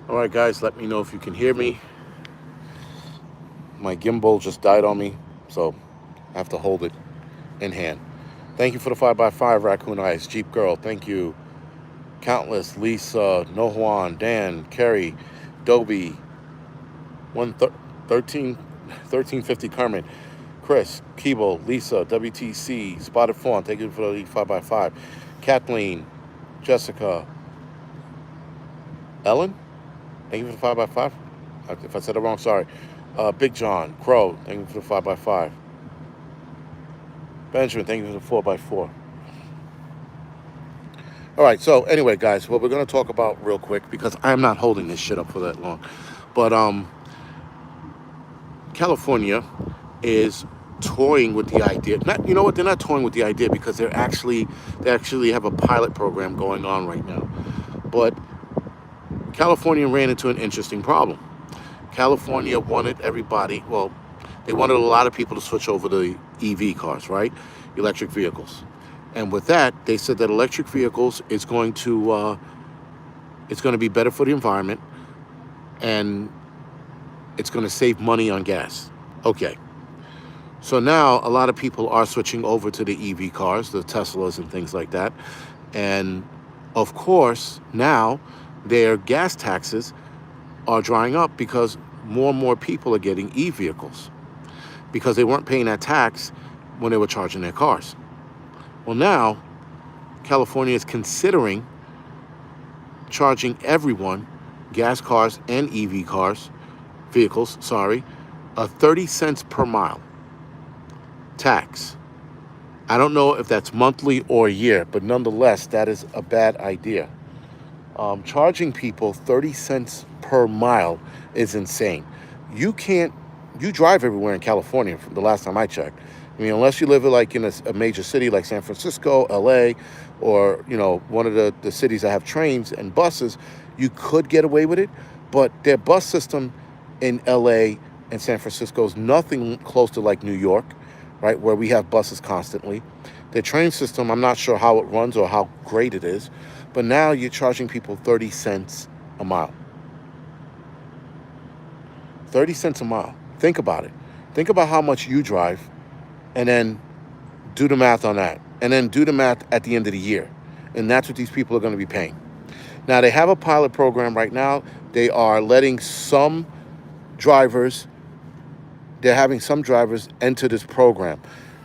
All right, guys, let me know if you can hear me. My gimbal just died on me, so I have to hold it in hand. Thank you for the 5x5 Raccoon Eyes. Jeep Girl, thank you. Countless, Lisa, Nohuan, Dan, Kerry, Dobie, 1350 Kermit, Chris, Keeble, Lisa, WTC, Spotted Fawn, thank you for the 5x5. Kathleen, Jessica, Ellen, thank you for the 5x5. If I said it wrong, sorry. Big John, Crow, thank you for the 5x5. Benjamin, thank you for the 4x4. All right, so anyway, guys, what we're going to talk about real quick, because I'm not holding this shit up for that long, but California is toying with the idea. Not, you know what? They're not toying with the idea because they actually have a pilot program going on right now. But California ran into an interesting problem. California wanted everybody, well, they wanted a lot of people to switch over to EV cars, right? Electric vehicles. And with that, they said that electric vehicles is going to it's going to be better for the environment, and it's going to save money on gas. Okay. So now a lot of people are switching over to the EV cars, the Teslas and things like that. And of course, now their gas taxes are drying up because more and more people are getting e-vehicles because they weren't paying that tax when they were charging their cars. Well, now California is considering charging everyone, gas cars and EV vehicles, a 30 cents per mile tax. I don't know if that's monthly or a year, but nonetheless, that is a bad idea. Charging people 30 cents per mile is insane. You drive everywhere in California from the last time I checked. I mean, unless you live like in a major city like San Francisco, LA, or, one of the cities that have trains and buses, you could get away with it. But their bus system in LA and San Francisco is nothing close to like New York, right, where we have buses constantly. Their train system, I'm not sure how it runs or how great it is, but now you're charging people 30 cents a mile. 30 cents a mile. Think about it. Think about how much you drive, and then do the math on that. And then do the math at the end of the year. And that's what these people are going to be paying. Now, they have a pilot program right now. They are letting some drivers, they're having some drivers enter this program.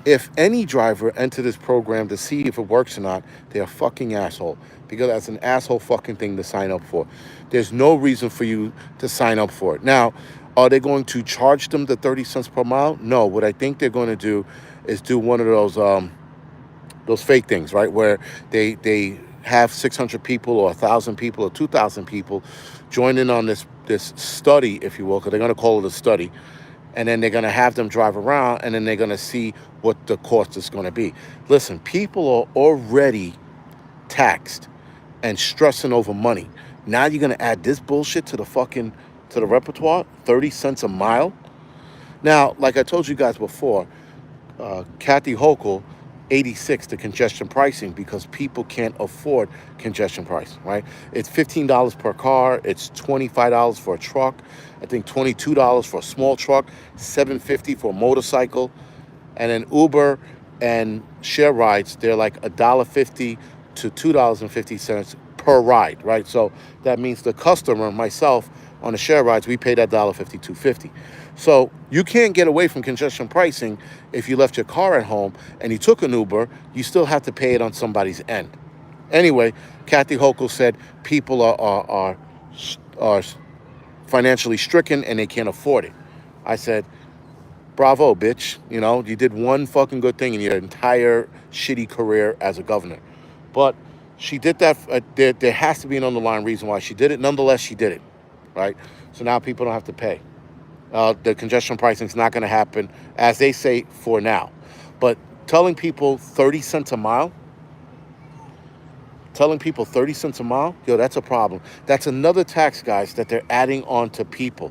If any driver enter this program to see if it works or not, they're a fucking asshole. Because that's an asshole fucking thing to sign up for. There's no reason for you to sign up for it. Now, are they going to charge them the 30 cents per mile? No. What I think they're going to do is do one of those fake things, right? Where they have 600 people or 1,000 people or 2,000 people join in on this study, if you will, because they're going to call it a study. And then they're going to have them drive around, and then they're going to see what the cost is going to be. Listen, people are already taxed and stressing over money. Now you're going to add this bullshit to the repertoire, 30 cents a mile. Now, like I told you guys before, Kathy Hochul, 86 to congestion pricing, because people can't afford congestion price, right? It's $15 per car. It's $25 for a truck. I think $22 for a small truck, $7.50 for a motorcycle. And then Uber and share rides, they're like $1.50 to $2.50 per ride, right? So that means the customer, myself, on the share rides, we pay that $1.50, $2.50. So you can't get away from congestion pricing if you left your car at home and you took an Uber. You still have to pay it on somebody's end. Anyway, Kathy Hochul said people are financially stricken and they can't afford it. I said, bravo, bitch. You did one fucking good thing in your entire shitty career as a governor. But she did that. There has to be an underlying reason why she did it. Nonetheless, she did it, right? So now people don't have to pay. The congestion pricing is not going to happen, as they say, for now. But telling people 30 cents a mile, yo, that's a problem. That's another tax, guys, that they're adding on to people.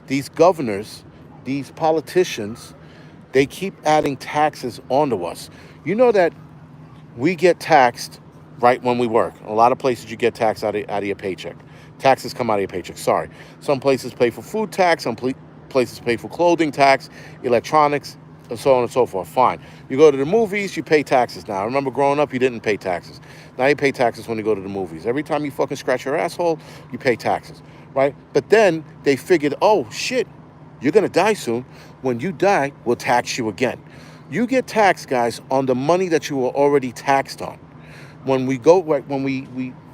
These governors, these politicians, they keep adding taxes onto us. You know that we get taxed right when we work. A lot of places you get tax out of your paycheck. Taxes come out of your paycheck. Sorry. Some places pay for food tax. Some places pay for clothing tax, electronics, and so on and so forth. Fine. You go to the movies, you pay taxes now. I remember growing up, you didn't pay taxes. Now you pay taxes when you go to the movies. Every time you fucking scratch your asshole, you pay taxes, right? But then they figured, oh, shit, you're going to die soon. When you die, we'll tax you again. You get taxed, guys, on the money that you were already taxed on. When we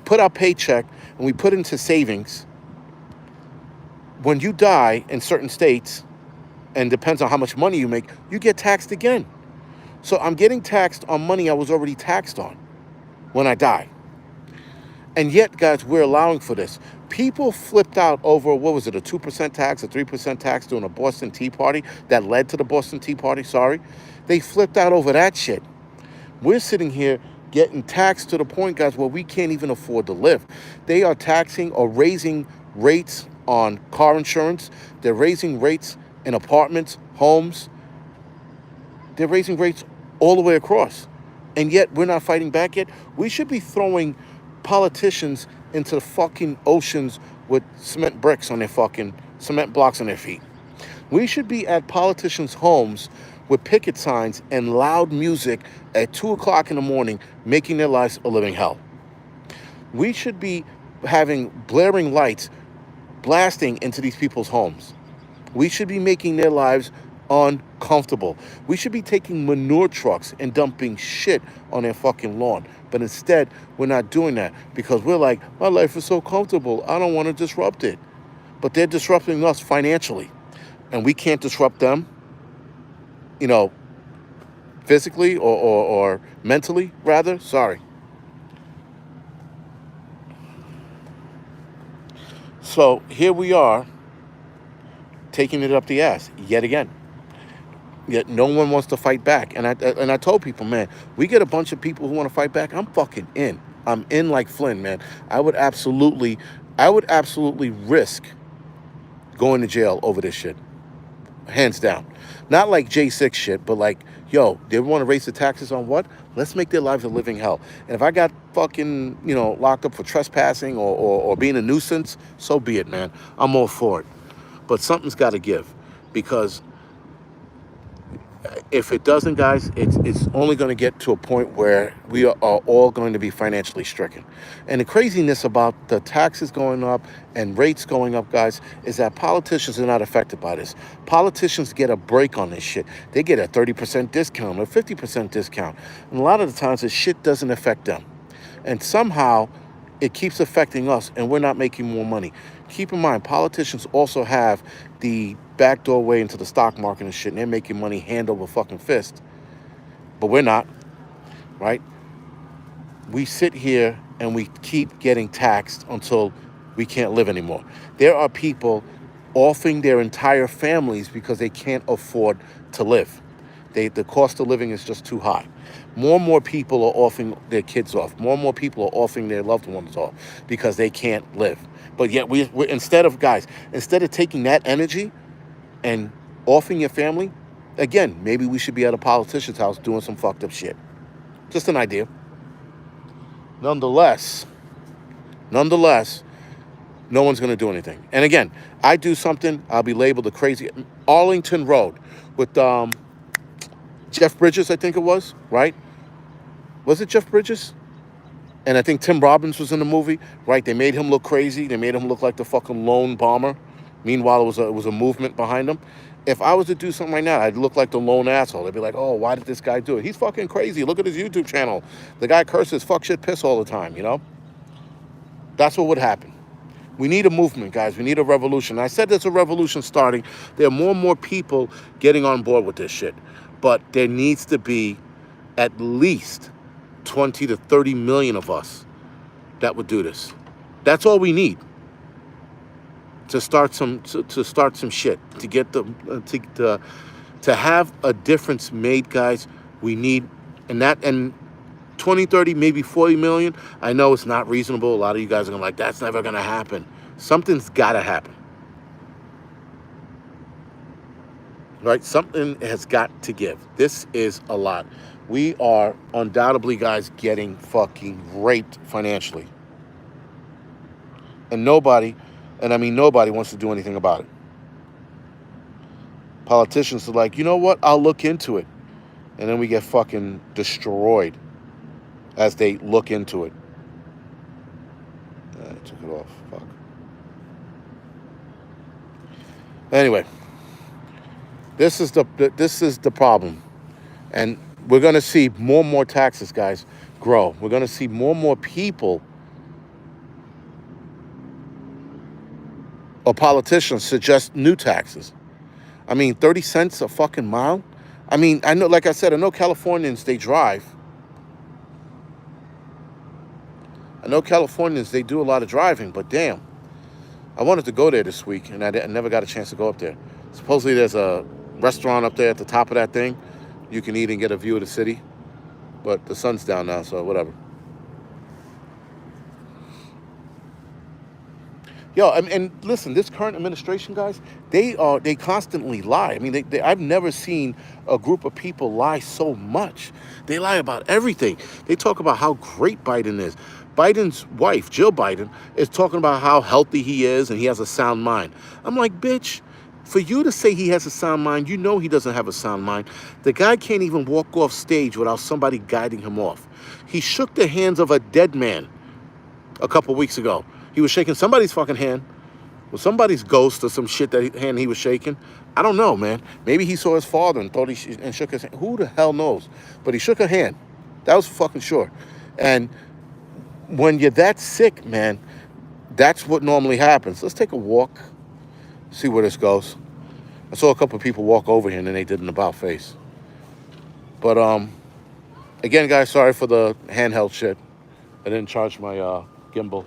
put our paycheck and we put into savings, when you die in certain states, and depends on how much money you make, you get taxed again. So I'm getting taxed on money I was already taxed on when I die. And yet, guys, we're allowing for this. People flipped out over, what was it, a 2% tax, a 3% tax during a Boston Tea Party that led to the Boston Tea Party, sorry. They flipped out over that shit. We're sitting here getting taxed to the point, guys, where we can't even afford to live. They are taxing or raising rates on car insurance. They're raising rates in apartments, homes. They're raising rates all the way across. And yet we're not fighting back yet. We should be throwing politicians into the fucking oceans with cement blocks on their feet. We should be at politicians' homes with picket signs and loud music at 2 o'clock in the morning, making their lives a living hell. We should be having blaring lights blasting into these people's homes. We should be making their lives uncomfortable. We should be taking manure trucks and dumping shit on their fucking lawn. But instead, we're not doing that because we're like, my life is so comfortable, I don't want to disrupt it. But they're disrupting us financially. And we can't disrupt them, physically or mentally, rather. Sorry. So here we are, taking it up the ass yet again. Yet no one wants to fight back. And I told people, man, we get a bunch of people who want to fight back. I'm fucking in. I'm in like Flynn, man. I would absolutely risk going to jail over this shit. Hands down. Not like J6 shit, but like, yo, they want to raise the taxes on what? Let's make their lives a living hell. And if I got fucking, locked up for trespassing or being a nuisance, so be it, man. I'm all for it. But something's got to give, because if it doesn't, guys, it's only going to get to a point where we are all going to be financially stricken. And the craziness about the taxes going up and rates going up, guys, is that politicians are not affected by this. Politicians get a break on this shit. They get a 30% discount or 50% discount. And a lot of the times, this shit doesn't affect them. And somehow, it keeps affecting us, and we're not making more money. Keep in mind, politicians also have the backdoor way into the stock market and shit, and they're making money hand over fucking fist. But we're not, right? We sit here and we keep getting taxed until we can't live anymore. There are people offing their entire families because they can't afford to live. The cost of living is just too high. More and more people are offing their kids off. More and more people are offing their loved ones off because they can't live. But yet we're instead of taking that energy and offing your family, again, maybe we should be at a politician's house doing some fucked up shit. Just an idea. Nonetheless, no one's going to do anything. And again, I do something, I'll be labeled a crazy. Arlington Road with Jeff Bridges, I think it was, right? Was it Jeff Bridges? And I think Tim Robbins was in the movie, right? They made him look crazy. They made him look like the fucking lone bomber. Meanwhile, it was a movement behind him. If I was to do something like that, I'd look like the lone asshole. They'd be like, oh, why did this guy do it? He's fucking crazy. Look at his YouTube channel. The guy curses, fuck, shit, piss all the time, That's what would happen. We need a movement, guys. We need a revolution. I said there's a revolution starting. There are more and more people getting on board with this shit. But there needs to be at least 20 to 30 million of us that would do this. That's all we need to start some shit, to get to have a difference made, guys. We need, and 20, 30, maybe 40 million. I know it's not reasonable. A lot of you guys are gonna like, that's never gonna happen. Something's gotta happen. right? Something has got to give. This is a lot. We are undoubtedly, guys, getting fucking raped financially. And nobody, and I mean nobody, wants to do anything about it. Politicians are like, you know what? I'll look into it. And then we get fucking destroyed as they look into it. I took it off. Fuck. Anyway, this is the problem, and we're gonna see more and more taxes, guys, grow. We're gonna see more and more people or politicians suggest new taxes. I mean, 30 cents a fucking mile. I mean, I know, like I said, I know Californians, they drive. I know Californians, they do a lot of driving, but damn, I wanted to go there this week, and I never got a chance to go up there. Supposedly there's a restaurant up there at the top of that thing. You can eat and get a view of the city, but the sun's down now, so whatever. Yo, and listen, this current administration, guys, they constantly lie. I mean, I've never seen a group of people lie so much. They lie about everything. They talk about how great Biden is. Biden's wife, Jill Biden, is talking about how healthy he is and he has a sound mind. I'm like, bitch, for you to say he has a sound mind, you know he doesn't have a sound mind. The guy can't even walk off stage without somebody guiding him off. He shook the hands of a dead man a couple weeks ago. He was shaking somebody's fucking hand. With somebody's ghost or some shit hand he was shaking. I don't know, man. Maybe he saw his father and thought and shook his hand. Who the hell knows? But he shook a hand. That was fucking sure. And when you're that sick, man, that's what normally happens. Let's take a walk, see where this goes. I saw a couple of people walk over here and then they did an about face. But again, guys, sorry for the handheld shit. I didn't charge my gimbal.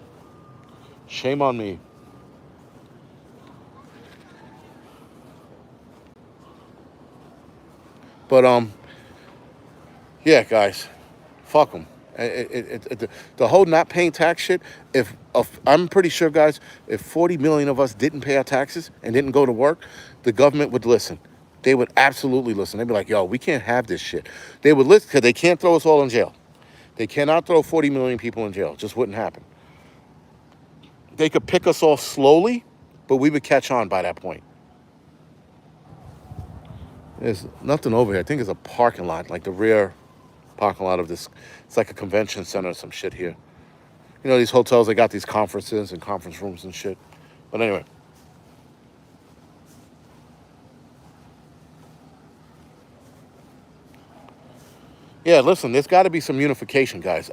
Shame on me. But yeah, guys, fuck them. The whole not paying tax shit. If I'm pretty sure, guys, if 40 million of us didn't pay our taxes and didn't go to work, the government would listen. They would absolutely listen. They'd be like, yo, we can't have this shit. They would listen because they can't throw us all in jail. They cannot throw 40 million people in jail. It just wouldn't happen. They could pick us off slowly, but we would catch on by that point. There's nothing over here. I think it's a parking lot, like the rear parking lot of this. It's like a convention center or some shit here. You know, these hotels, they got these conferences and conference rooms and shit. But anyway. Yeah, listen, there's got to be some unification, guys.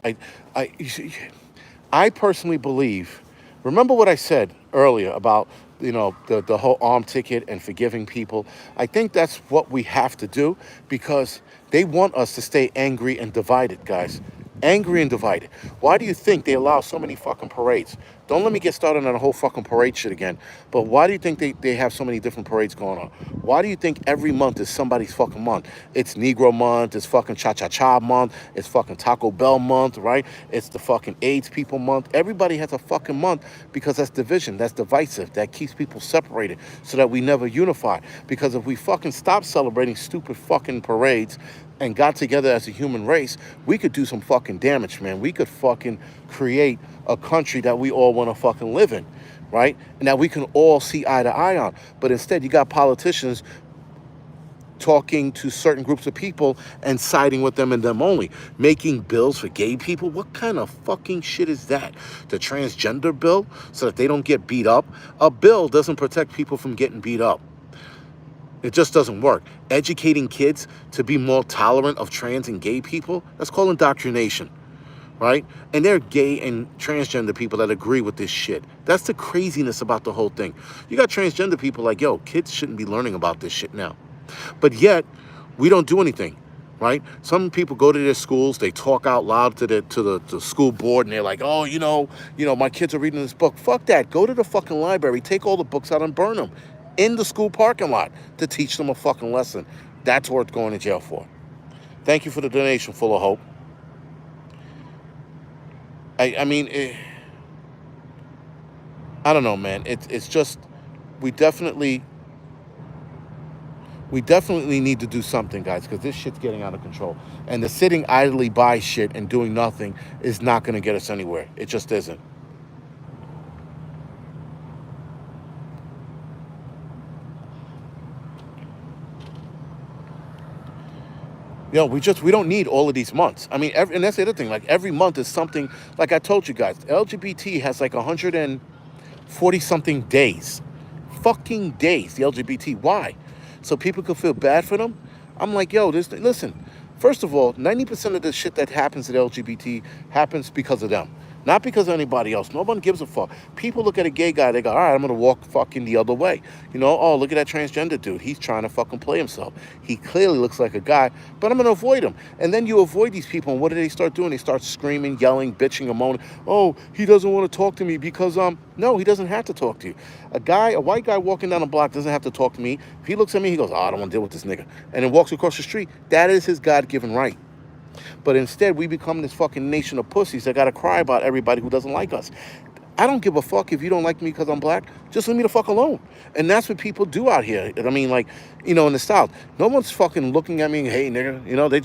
I personally believe, remember what I said earlier about, you know, the whole arm ticket and forgiving people. I think that's what we have to do because they want us to stay angry and divided, guys. Angry and divided. Why do you think they allow so many fucking parades? Don't let me get started on the whole fucking parade shit again. But why do you think they have so many different parades going on? Why do you think every month is somebody's fucking month? It's Negro month, it's fucking Cha-Cha-Cha month, it's fucking Taco Bell month, right? It's the fucking AIDS people month. Everybody has a fucking month because that's division, that's divisive, that keeps people separated so that we never unify. Because if we fucking stop celebrating stupid fucking parades and got together as a human race, we could do some fucking damage, man. We could fucking create a country that we all want to fucking live in, right? And that we can all see eye to eye on. But instead, you got politicians talking to certain groups of people and siding with them and them only. Making bills for gay people? What kind of fucking shit is that? The transgender bill? So that they don't get beat up? A bill doesn't protect people from getting beat up. It just doesn't work. Educating kids to be more tolerant of trans and gay people, that's called indoctrination, right? And there are gay and transgender people that agree with this shit. That's the craziness about the whole thing. You got transgender people like, yo, kids shouldn't be learning about this shit now. But yet, we don't do anything, right? Some people go to their schools, they talk out loud to the school board, and they're like, oh, you know, my kids are reading this book. Fuck that. Go to the fucking library, take all the books out and burn them in the school parking lot to teach them a fucking lesson. That's worth going to jail for. Thank you for the donation, Full of Hope. I mean, I don't know, man. It's just, we definitely We definitely need to do something, guys, because this shit's getting out of control. And the sitting idly by shit and doing nothing is not going to get us anywhere. It just isn't. You know, we don't need all of these months. I mean, and that's the other thing. Like every month is something. Like I told you guys, LGBT has like 140 something days, fucking days. The LGBT. Why? So people could feel bad for them. I'm like, yo, listen. First of all, 90% of the shit that happens at LGBT happens because of them. Not because of anybody else. No one gives a fuck. People look at a gay guy, they go, all right, I'm gonna walk fucking the other way. You know, oh, look at that transgender dude. He's trying to fucking play himself. He clearly looks like a guy, but I'm gonna avoid him. And then you avoid these people, and what do they start doing? They start screaming, yelling, bitching, and moaning. Oh, he doesn't want to talk to me because no, he doesn't have to talk to you. A white guy walking down the block doesn't have to talk to me. If he looks at me, he goes, oh, I don't want to deal with this nigga. And then walks across the street. That is his God-given right. But instead, we become this fucking nation of pussies that got to cry about everybody who doesn't like us. I don't give a fuck if you don't like me because I'm black. Just leave me the fuck alone. And that's what people do out here. I mean, like, you know, in the South, no one's fucking looking at me and, hey, nigga, you know, they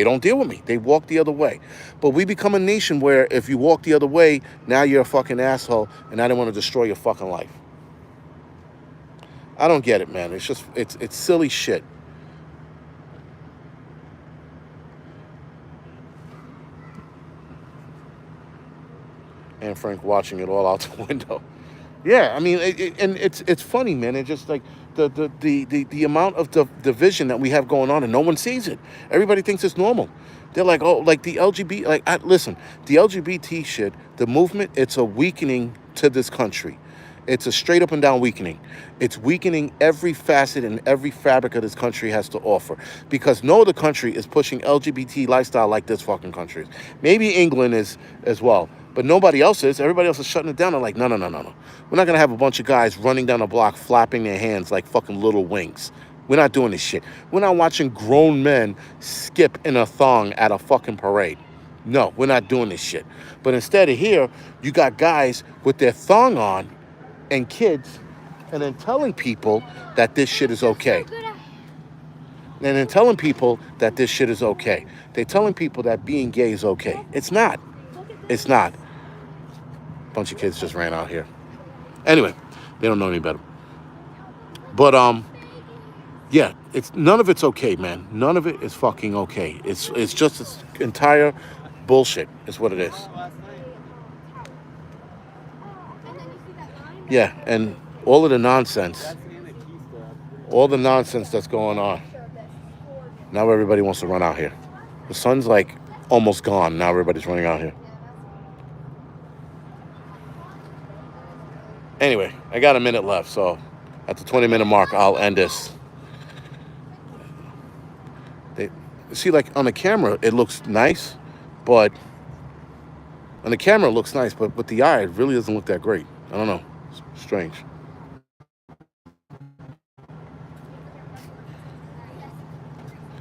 don't deal with me. They walk the other way. But we become a nation where if you walk the other way, now you're a fucking asshole, and I don't want to destroy your fucking life. I don't get it, man. It's just, it's silly shit. And Frank watching it all out the window. Yeah, I mean, and it's funny, man. It's just like the amount of division that we have going on, and no one sees it. Everybody thinks it's normal. They're like, oh, like the LGBT. Listen, the LGBT shit, the movement, it's a weakening to this country. It's a straight up and down weakening. It's weakening every facet and every fabric of this country has to offer. Because no other country is pushing LGBT lifestyle like this fucking country is. Maybe England is as well. But nobody else is. Everybody else is shutting it down. They're like, no. We're not going to have a bunch of guys running down the block flapping their hands like fucking little wings. We're not doing this shit. We're not watching grown men skip in a thong at a fucking parade. No, we're not doing this shit. But instead of here, you got guys with their thong on and kids, and then telling people that this shit is okay. And then telling people that this shit is okay. They're telling people that being gay is okay. It's not. It's not. A bunch of kids just ran out here. Anyway, they don't know any better. But yeah, it's none of it's okay, man. None of it is fucking okay. It's just this entire bullshit is what it is. Yeah, and all of the nonsense that's going on. Now everybody wants to run out here. The sun's like almost gone. Now everybody's running out here. Anyway, I got a minute left, so at the 20-minute mark, I'll end this. See, like on the camera, it looks nice, but with the eye, it really doesn't look that great. I don't know. It's strange.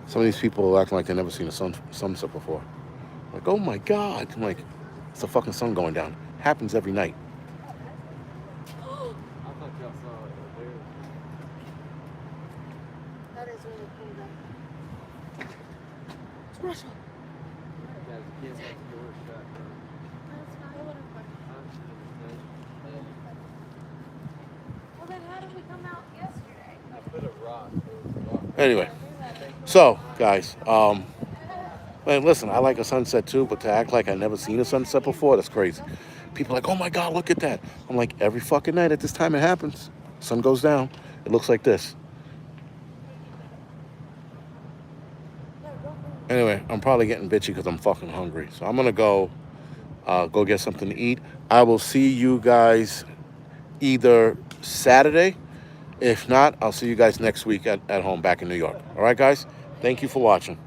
Some of these people are acting like they've never seen a sunset before. Like, oh my God. I'm like, it's the fucking sun going down. Happens every night. That is really cool, it's Russia. Well, then how did we come out yesterday? I put a rock. Anyway, so guys, man, listen, I like a sunset too, but to act like I never seen a sunset before, that's crazy. People are like, oh my God, look at that. I'm like, every fucking night at this time it happens. Sun goes down, it looks like this. Anyway, I'm probably getting bitchy because I'm fucking hungry. So I'm gonna go get something to eat. I will see you guys either Saturday. If not, I'll see you guys next week at home back in New York. All right, guys? Thank you for watching.